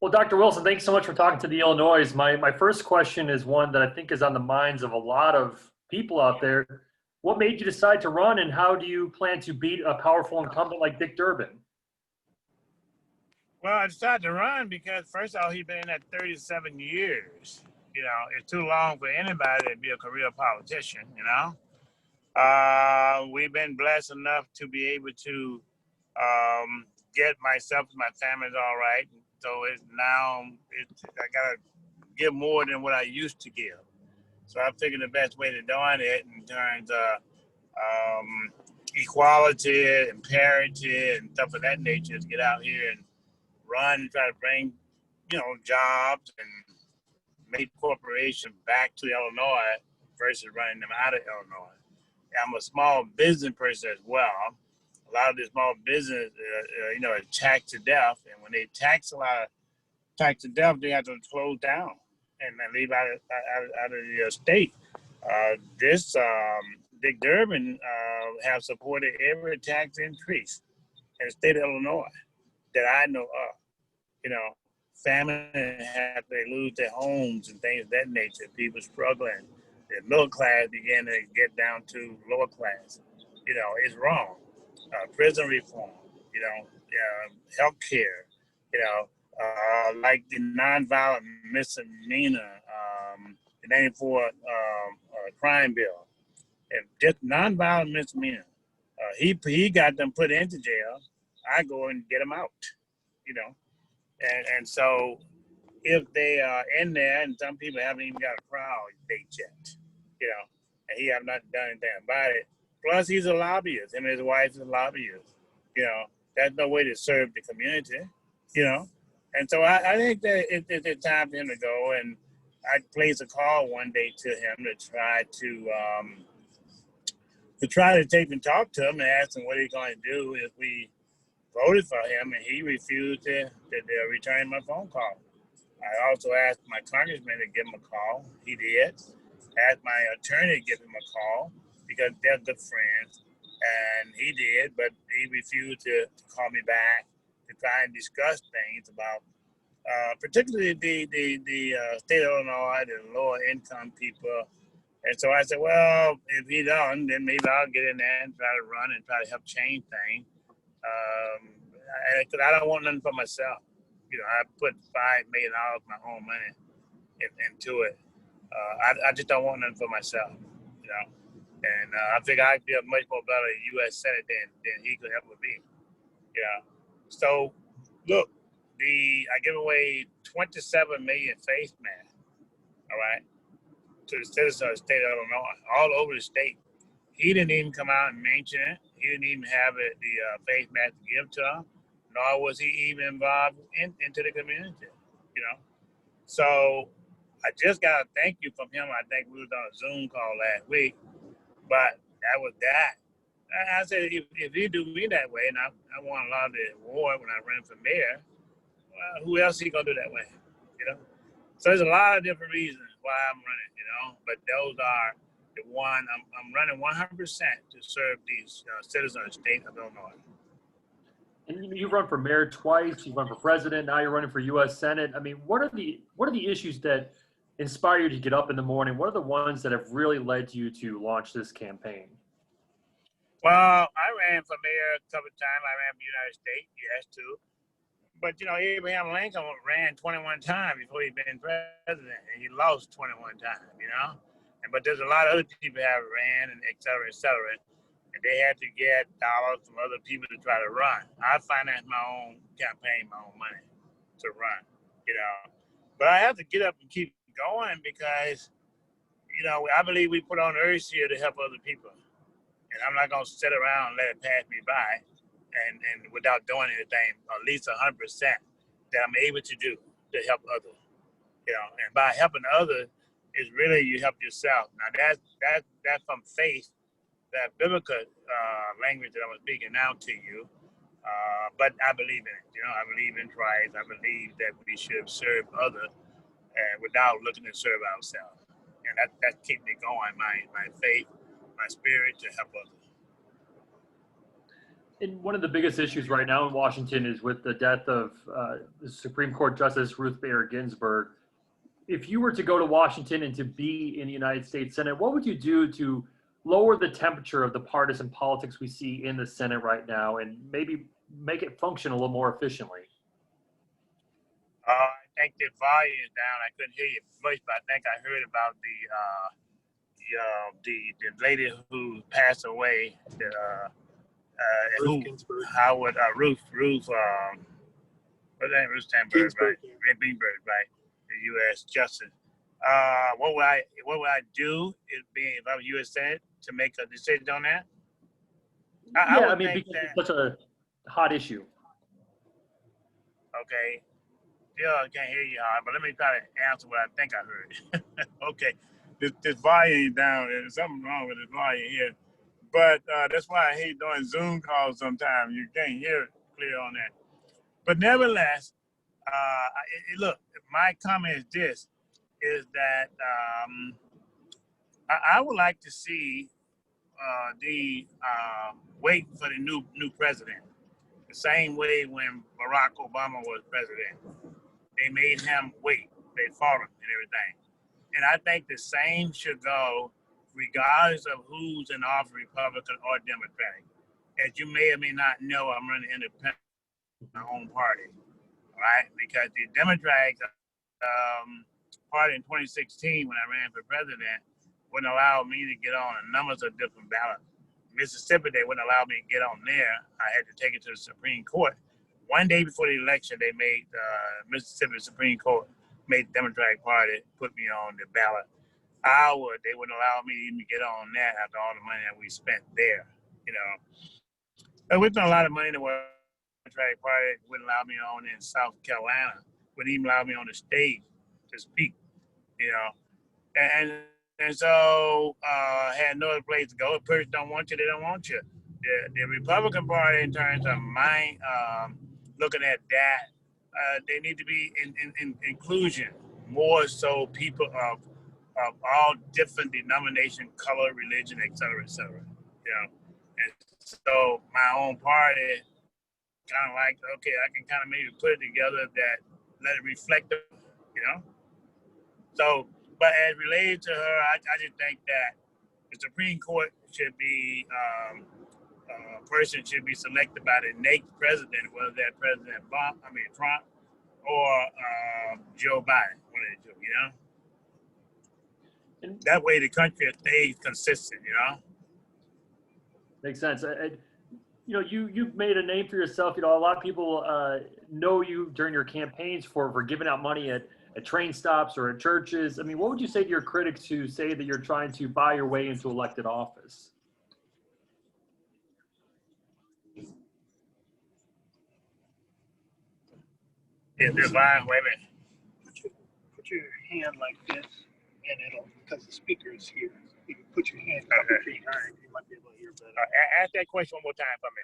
Well, Dr. Wilson, thanks so much for talking to the Illinois. My first question is one that I think is on the minds of a lot of people out there. What made you decide to run, and how do you plan to beat a powerful incumbent like Dick Durbin? Well, I decided to run because first of all, he's been in that 37 years. It's too long for anybody to be a career politician, we've been blessed enough to be able to get myself and my family's all right. So I gotta give more than what I used to give. So I figured the best way to doing it in terms of equality and parity and stuff of that nature is get out here and run and try to bring, jobs and make corporations back to Illinois versus running them out of Illinois. I'm a small business person as well. A lot of the small business, is taxed to death. And when they tax a lot of tax to death, they have to close down and leave out of the state. This Dick Durbin have supported every tax increase in the state of Illinois that I know of. Families have to lose their homes and things of that nature. People struggling. The middle class began to get down to lower class. It's wrong. Prison reform, health care, like the nonviolent misdemeanor, the 94 crime bill. If just nonviolent misdemeanor, he got them put into jail. I go and get them out, and so if they are in there, and some people haven't even got a trial date yet, and he have not done anything about it. Plus, he's a lobbyist. Him and his wife is a lobbyist. That's no way to serve the community. And so I think that it's time for him to go. And I placed a call one day to him to try to take and talk to him and ask him what he's going to do if we voted for him, and he refused to return my phone call. I also asked my congressman to give him a call. He did. Asked my attorney to give him a call because they're good friends, and he did, but he refused to call me back to try and discuss things about, particularly the state of Illinois, the lower income people. And so I said, well, if he don't, then maybe I'll get in there and try to run and try to help change things. Because I don't want nothing for myself. I put $5 million of my own money into it. I just don't want nothing for myself, And I figure I'd be a much more better U.S. Senate than he could ever be, So, look, I give away 27 million face masks, all right, to the citizens of the state of Illinois, all over the state. He didn't even come out and mention it. He didn't even have the face mask to give to them, nor was he even involved into the community, So I just got a thank you from him. I think we was on a Zoom call last week, but that was that. And I said, if he do me that way, and I won a lot of the award when I ran for mayor, well, who else he gonna do that way, So there's a lot of different reasons why I'm running, but those are the one I'm running 100% to serve these citizens of the state of Illinois. And you've run for mayor twice. You've run for president. Now you're running for U.S. Senate. I mean, what are the issues that inspire you to get up in the morning? What are the ones that have really led you to launch this campaign? Well, I ran for mayor a couple of times. I ran for the United States, yes, too. But, Abraham Lincoln ran 21 times before he been president, and he lost 21 times, But there's a lot of other people have ran, and et cetera, and they had to get dollars from other people to try to run. I financed my own campaign, my own money to run, But I have to get up and keep going because, I believe we put on earth here to help other people. And I'm not going to sit around and let it pass me by and without doing anything, at least 100% that I'm able to do to help others. And by helping others is really you help yourself. Now that's from faith, that biblical language that I'm speaking now to you. But I believe in it. I believe in Christ. I believe that we should serve others without looking to serve ourselves. And that keeps me going, my faith, my spirit to help others. And one of the biggest issues right now in Washington is with the death of the Supreme Court Justice Ruth Bader Ginsburg. If you were to go to Washington and to be in the United States Senate, what would you do to lower the temperature of the partisan politics we see in the Senate right now and maybe make it function a little more efficiently? I think the volume is down. I couldn't hear your voice, but I think I heard about the lady who passed away. Ruth Ginsburg. Howard Ruth what's name? Ruth Ginsburg, right? Ginsburg, right? The U.S. Justice. What would I do if I was U.S. Senate to make a decision on that? I mean, because it's such a hot issue. Okay. Still, I can't hear you hard, but let me try to answer what I think I heard. Okay. This volume is down. There's something wrong with this volume here. But that's why I hate doing Zoom calls sometimes. You can't hear it clear on that. But nevertheless, look, my comment is this, is that I would like to see the wait for the new president. The same way when Barack Obama was president. They made him wait. They fought him and everything. And I think the same should go regardless of who's in office, Republican or Democratic. As you may or may not know, I'm running independent in my own party, right? Because the Democratic party in 2016, when I ran for president, wouldn't allow me to get on a numbers of different ballots. Mississippi, they wouldn't allow me to get on there. I had to take it to the Supreme Court. One day before the election, they made Mississippi Supreme Court made the Democratic Party put me on the ballot. They wouldn't allow me to even get on that after all the money that we spent there, you know. And we spent a lot of money in the Democratic Party. Wouldn't allow me on in South Carolina. Wouldn't even allow me on the stage to speak, you know. And so had no other place to go. If person don't want you, they don't want you. The Republican Party, in terms of my looking at that, they need to be in inclusion, more so people of all different denomination, color, religion, et cetera, you know. And so my own party kind of like, okay, I can kind of maybe put it together that let it reflect, you know. So, but as related to her, I just think that the Supreme Court should be, a person should be selected by the next president, whether that President Trump or Joe Biden, one of the two, you know? And that way the country stays consistent, you know? makes sense. You know, you've made a name for yourself. You know, a lot of people know you during your campaigns for giving out money at train stops or at churches. I mean, what would you say to your critics who say that you're trying to buy your way into elected office? Wait a minute. Put your hand like this, and it'll, because the speaker is here. You can put your hand behind, you might be able to hear better. Ask that question one more time for me.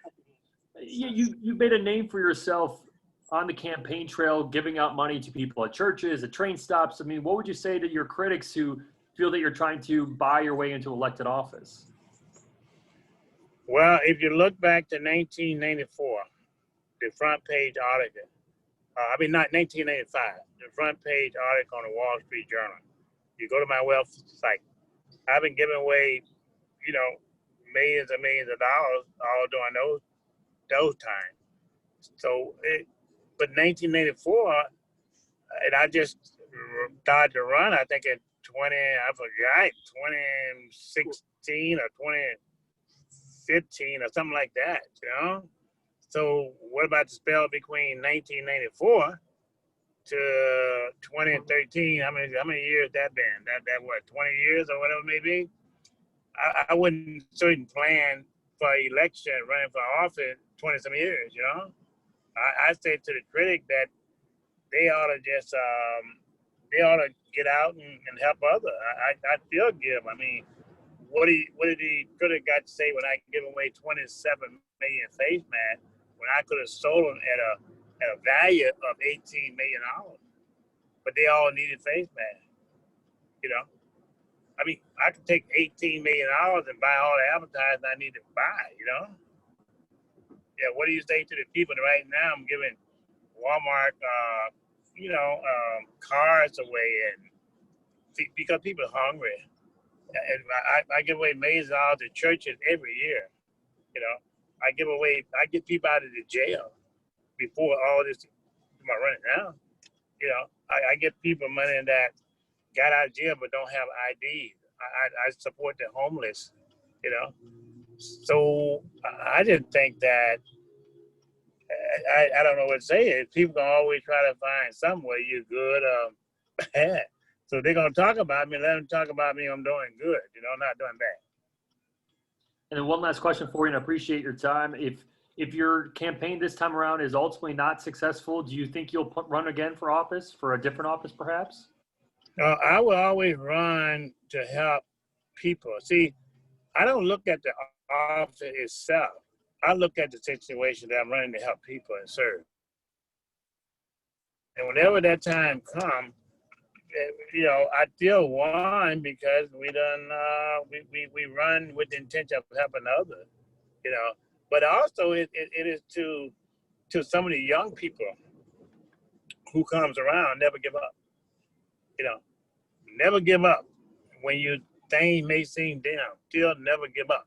You made a name for yourself on the campaign trail, giving out money to people at churches, at train stops. I mean, what would you say to your critics who feel that you're trying to buy your way into elected office? Well, if you look back to 1994, the front page article, not 1985, the front page article on the Wall Street Journal. You go to my wealth site. I've been giving away, you know, millions and millions of dollars all during those times. So, but 1984, and I just started to run, I think in 2016 or 2015 or something like that, you know? So what about the spell between 1994 to 2013? How many years that been? That what, 20 years or whatever it may be? I wouldn't certain plan for election running for office 20 some years, you know? I say to the critic that they ought to just get out and help others. I still give. I mean, what did the critic got to say when I give away 27 million face masks when I could have sold them at a value of $18 million, but they all needed face masks, you know? I mean, I could take $18 million and buy all the advertising I need to buy, you know? Yeah, what do you say to the people? Right now, I'm giving Walmart, cars away, and because people are hungry. And I give away millions of dollars to churches every year. You know, I get people out of the jail before all this am I running now. You know, I get people money that got out of jail but don't have IDs. I support the homeless. You know, so I just think that I don't know what to say. People can always try to find some way you're good or bad. So they're gonna talk about me. Let them talk about me. I'm doing good. You know, not doing bad. And then one last question for you, and I appreciate your time. If your campaign this time around is ultimately not successful, do you think you'll run again for office, for a different office perhaps? I will always run to help people. See, I don't look at the office itself. I look at the situation that I'm running to help people and serve. And whenever that time comes, I still won because we done we run with the intention of helping others, you know. But also it is to some of the young people who comes around, never give up. You know, never give up. When you things may seem dim, still never give up.